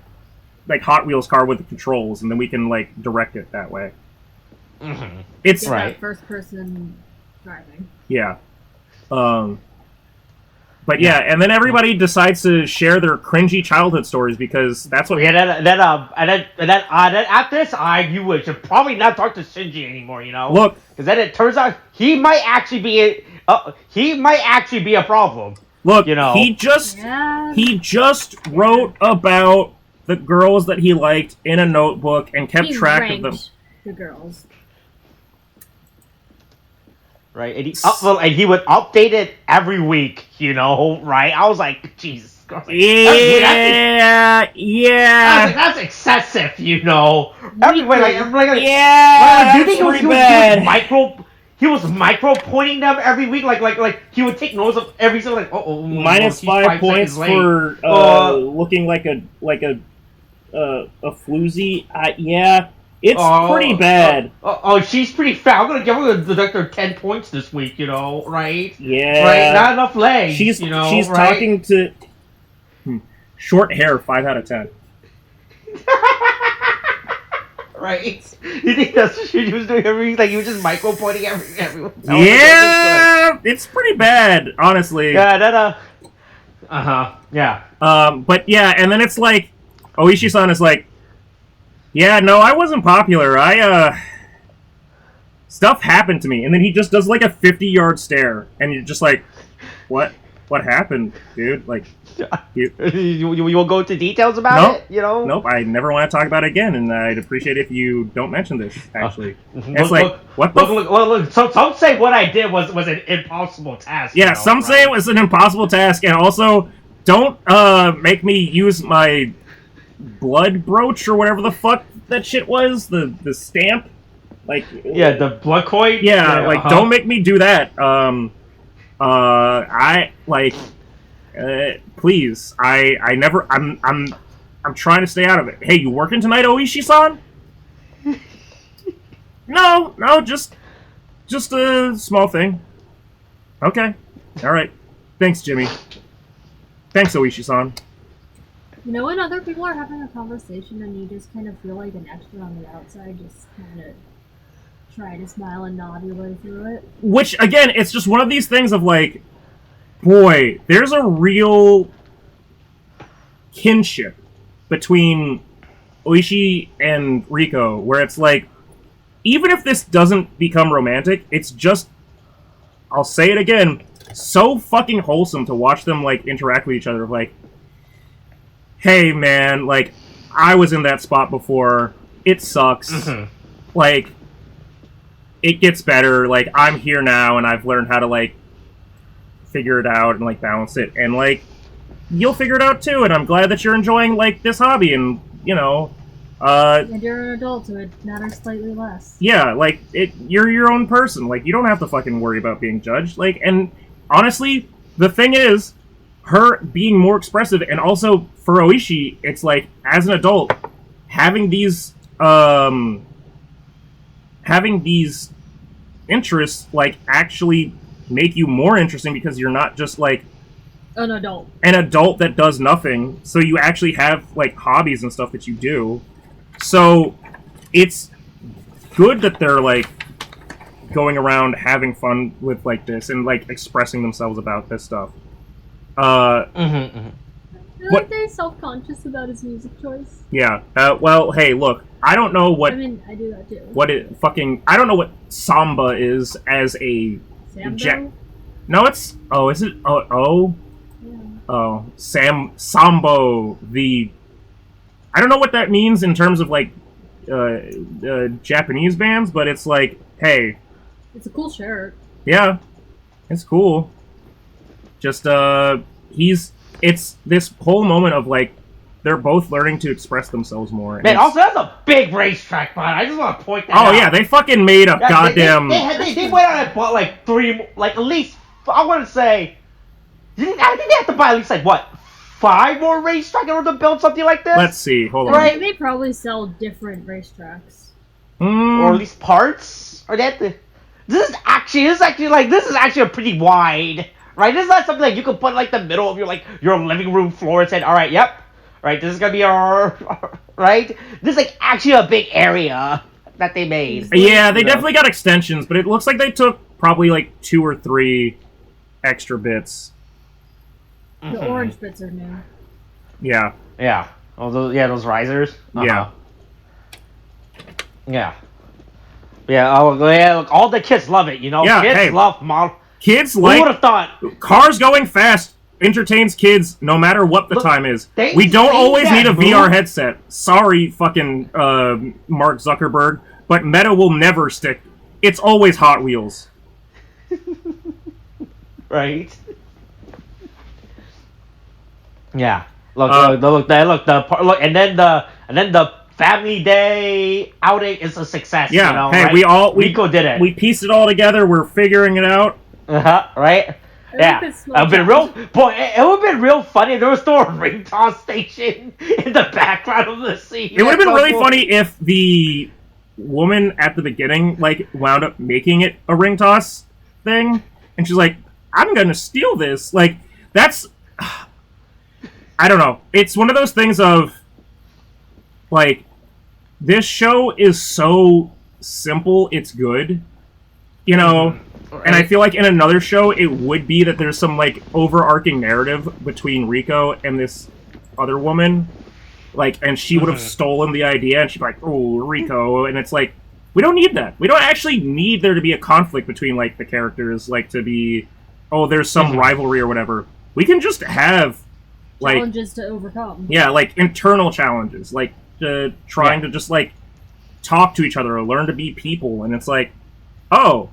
Hot Wheels car with the controls, and then we can, like, direct it that way. It's right. First person driving. Yeah. But yeah, and then everybody decides to share their cringy childhood stories, because that's what. Yeah, then after this, you should probably not talk to Shinji anymore. You know. Look, because then it turns out he might actually be a problem. Look, you know, he just wrote about the girls that he liked in a notebook and kept track of them. The girls. Right, and he would update it every week, you know, right? I was like, Jesus Christ. Yeah. I was like, that's excessive, you know. Do you think he he was micro pointing them every week, like he would take notes of every single like minus 5 points for looking like a floozy. Yeah, it's pretty bad. She's pretty fat. I'm gonna give her the deductor 10 points this week. You know, right? Yeah, right. Not enough legs. She's right? talking to short hair. 5 out of 10. Right? You think that's what she was doing every week? Like, you were just micro pointing everyone. Yeah, it's pretty bad, honestly. Yeah, that, yeah. But yeah, and then it's like, Oishi-san is like, yeah, no, I wasn't popular. Stuff happened to me. And then he just does like a 50-yard stare. And you're just like, what? What happened, dude? Like, you will go into details about it, you know? Nope, I never want to talk about it again, and I'd appreciate it if you don't mention this, actually. Look, some say what I did was an impossible task. Yeah, some say it was an impossible task, and also, don't make me use my blood brooch or whatever the fuck that shit was, the stamp. Like, yeah, the blood coin? Yeah, don't make me do that. Please, I'm trying to stay out of it. Hey, you working tonight, Oishi-san? No, just a small thing. Okay, all right. Thanks, Jimmy. Thanks, Oishi-san. You know when other people are having a conversation and you just kind of feel like an extra on the outside, just kind of try to smile and nod your way through it? Which, again, it's just one of these things of like, boy, there's a real kinship between Oishi and Riko, where it's like, even if this doesn't become romantic, it's just, I'll say it again, so fucking wholesome to watch them, like, interact with each other. Like, hey, man, like, I was in that spot before. It sucks. Mm-hmm. Like, it gets better. Like, I'm here now, and I've learned how to, like, figure it out and, like, balance it. And, like, you'll figure it out, too, and I'm glad that you're enjoying, like, this hobby, and, you know... and you're an adult, so it matters slightly less. Yeah, like, you're your own person. Like, you don't have to fucking worry about being judged. Like, and honestly, the thing is, her being more expressive, and also, for Oishi, it's like, as an adult, having these interests, like, actually make you more interesting, because you're not just, like, an adult that does nothing. So you actually have, like, hobbies and stuff that you do. So it's good that they're, like, going around having fun with, like, this and, like, expressing themselves about this stuff. I feel like they're self-conscious about his music choice. Yeah. Well, hey, look, I don't know what... I mean, I do that too. I don't know what samba is as a... Sambo? No, it's... Oh, is it... Oh? Yeah. Oh. Sambo, the... I don't know what that means in terms of, like, Japanese bands, but it's like, hey... It's a cool shirt. Yeah. It's cool. Just, it's this whole moment of, like, they're both learning to express themselves more. Man, also, that's a big racetrack, but I just want to point that out. Oh, yeah, they fucking made a goddamn... They went out and bought, like, at least, I want to say... I think they have to buy at least, like, what? 5 more racetracks in order to build something like this? Let's see, hold on. Right? They probably sell different racetracks. Or at least parts? Or they have to... This is actually a pretty wide... Right? This is not something like you could put, like, the middle of your living room floor and say, alright, yep. Right, this is gonna be our... Right? This is, like, actually a big area that they made. Yeah, they definitely got extensions, but it looks like they took probably, like, 2 or 3 extra bits. The orange bits are new. Yeah. Yeah. Oh, those risers? Uh-huh. Yeah. Yeah. Yeah, look, all the kids love it, you know? Yeah, kids love model... Kids Who like... would have thought? Cars going fast entertains kids no matter what the time is. We don't always need a VR headset. Sorry, fucking Mark Zuckerberg, but Meta will never stick. It's always Hot Wheels. Right? And then the family day outing is a success. Yeah, you know, hey, right? we Rico did it. We pieced it all together. We're figuring it out. Right? Yeah, it would have been real. Boy, it would have been real funny if there was still a ring toss station in the background of the scene. It would have been really funny if the woman at the beginning like wound up making it a ring toss thing, and she's like, "I'm gonna steal this." Like that's, I don't know. It's one of those things of like, this show is so simple, it's good, you know. Right. And I feel like in another show, it would be that there's some, like, overarching narrative between Riko and this other woman. Like, and she would have stolen the idea, and she'd be like, oh, Riko. And it's like, we don't need that. We don't actually need there to be a conflict between, like, the characters, like, to be, oh, there's some rivalry or whatever. We can just have, like... challenges to overcome. Yeah, like, internal challenges. Like, trying to just, like, talk to each other or learn to be people. And it's like, oh...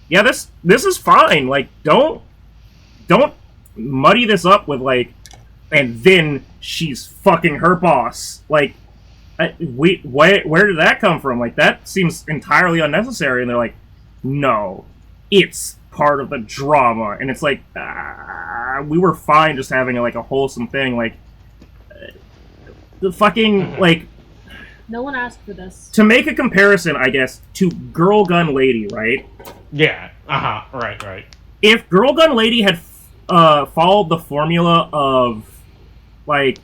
yeah, this is fine. Like, don't muddy this up with, like, and then she's fucking her boss. Like, where did that come from? Like, that seems entirely unnecessary. And they're like, no, it's part of the drama. And it's like, we were fine just having, like, a wholesome thing. Like, the fucking, like... no one asked for this. To make a comparison, I guess, to Girl Gun Lady, right? Yeah. Right. If Girl Gun Lady had followed the formula of, like...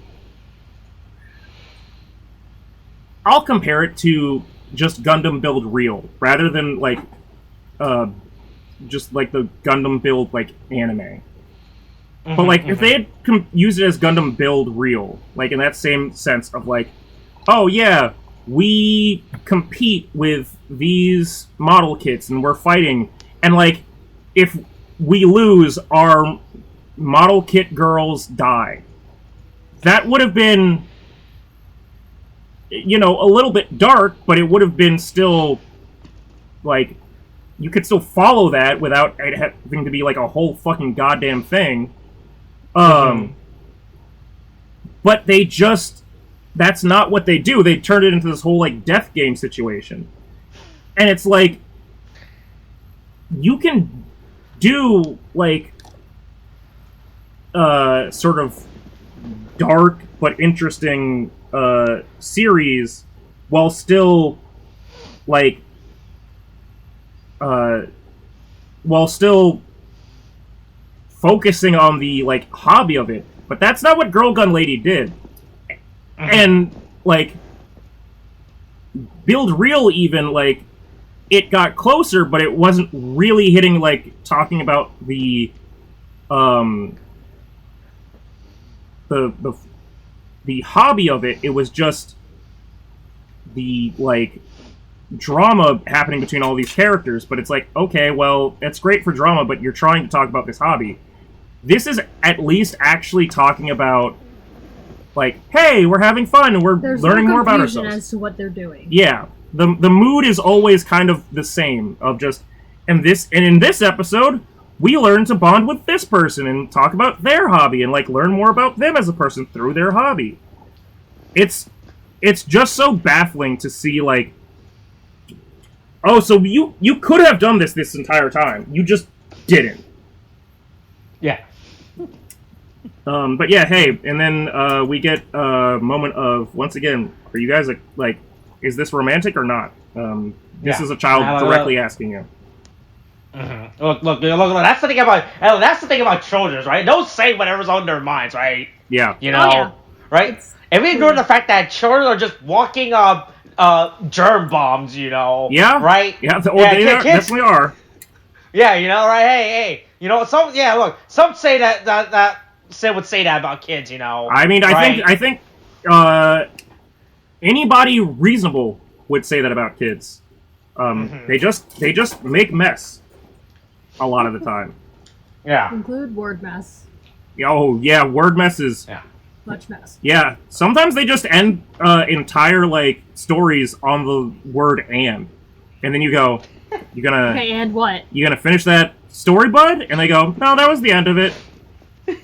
I'll compare it to just Gundam Build Real, rather than, like, just, like, the Gundam Build, like, anime. But, like, if they had used it as Gundam Build Real, like, in that same sense of, like, oh, yeah, we compete with these model kits and we're fighting. And, like, if we lose, our model kit girls die. That would have been, you know, a little bit dark, but it would have been still, like, you could still follow that without it having to be, like, a whole fucking goddamn thing. But they just... that's not what they do. They turned it into this whole, like, death game situation. And it's like, you can do, like, sort of dark but interesting series while still, like, while still focusing on the, like, hobby of it. But that's not what Girl Gun Lady did. And, like, Build Real even, like, it got closer, but it wasn't really hitting, like, talking about the hobby of it. It was just the, like, drama happening between all these characters. But it's like, okay, well, it's great for drama, but you're trying to talk about this hobby. This is at least actually talking about, like, hey, we're having fun and we're learning more about ourselves. There's no confusion as to what they're doing. Yeah, the mood is always kind of the same. Of just, and in this episode, we learn to bond with this person and talk about their hobby and, like, learn more about them as a person through their hobby. It's just so baffling to see, like, oh, so you could have done this entire time. You just didn't. Yeah. But yeah, hey, and then we get a moment of, once again, are you guys, like, is this romantic or not? This is a child directly asking you. Look, that's the thing about children, right? They'll say whatever's on their minds, right? Yeah. You know, right? And we ignore the fact that children are just walking germ bombs, you know? Yeah. Right? Yeah, they definitely are. Yeah, you know, right? Hey, you know, some say that would say that about kids, you know. I mean, I think anybody reasonable would say that about kids. They just make mess a lot of the time. Yeah. Include word mess. Oh yeah, word messes. Yeah. Much mess. Yeah. Sometimes they just end entire, like, stories on the word and then you go, you gonna okay, and what? You gonna finish that story, bud? And they go, no, that was the end of it.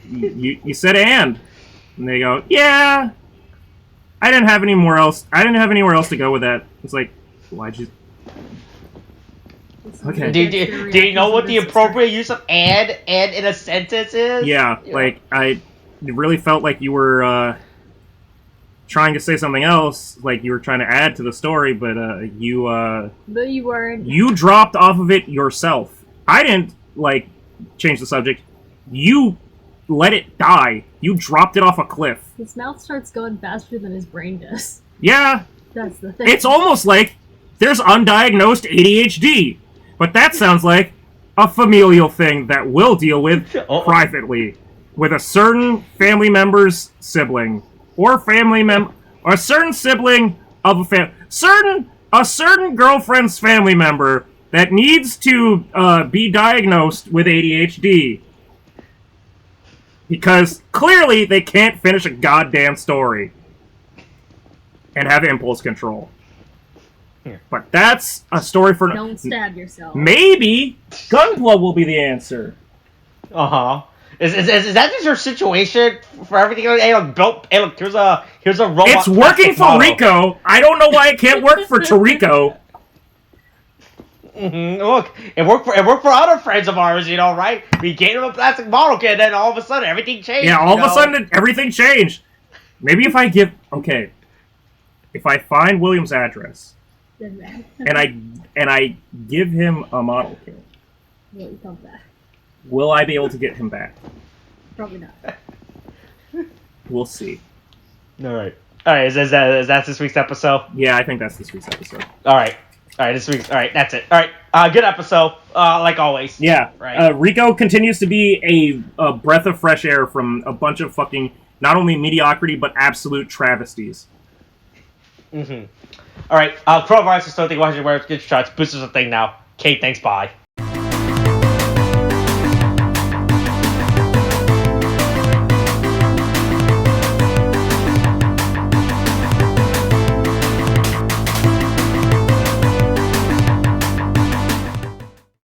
You said and they go, yeah. I didn't have anywhere else. I didn't have anywhere else to go with that. It's like, why'd you? Okay. Do you know what the appropriate use of and in a sentence is? Yeah, like I really felt like you were trying to say something else, like you were trying to add to the story, but you But you weren't. You dropped off of it yourself. I didn't like change the subject. You let it die. You dropped it off a cliff. His mouth starts going faster than his brain does. Yeah. That's the thing. It's almost like there's undiagnosed ADHD. But that sounds like a familial thing that we'll deal with privately with a certain family member's sibling or a certain sibling of a certain girlfriend's family member that needs to be diagnosed with ADHD. Because clearly they can't finish a goddamn story and have impulse control. But that's a story for... Don't stab yourself. Maybe Gunpla will be the answer. Uh-huh. Is that just your situation for everything? Hey, look, here's a robot. It's working for model. Riko. I don't know why it can't work for Tariko. Look, it worked for other friends of ours, right? We gave him a plastic model kit, and then all of a sudden everything changed. Yeah, all of a sudden everything changed. Maybe if I give... Okay. If I find William's address... and I give him a model kit. Will he come back? Will I be able to get him back? Probably not. We'll see. All right. Is that this week's episode? Yeah, I think that's this week's episode. All right, this week's. All right, that's it. All right, good episode. Like always. Yeah. Right. Riko continues to be a breath of fresh air from a bunch of fucking not only mediocrity but absolute travesties. All right, coronavirus is something. Watch your wear. Good shots. Boosters a thing now. Kate, thanks. Bye.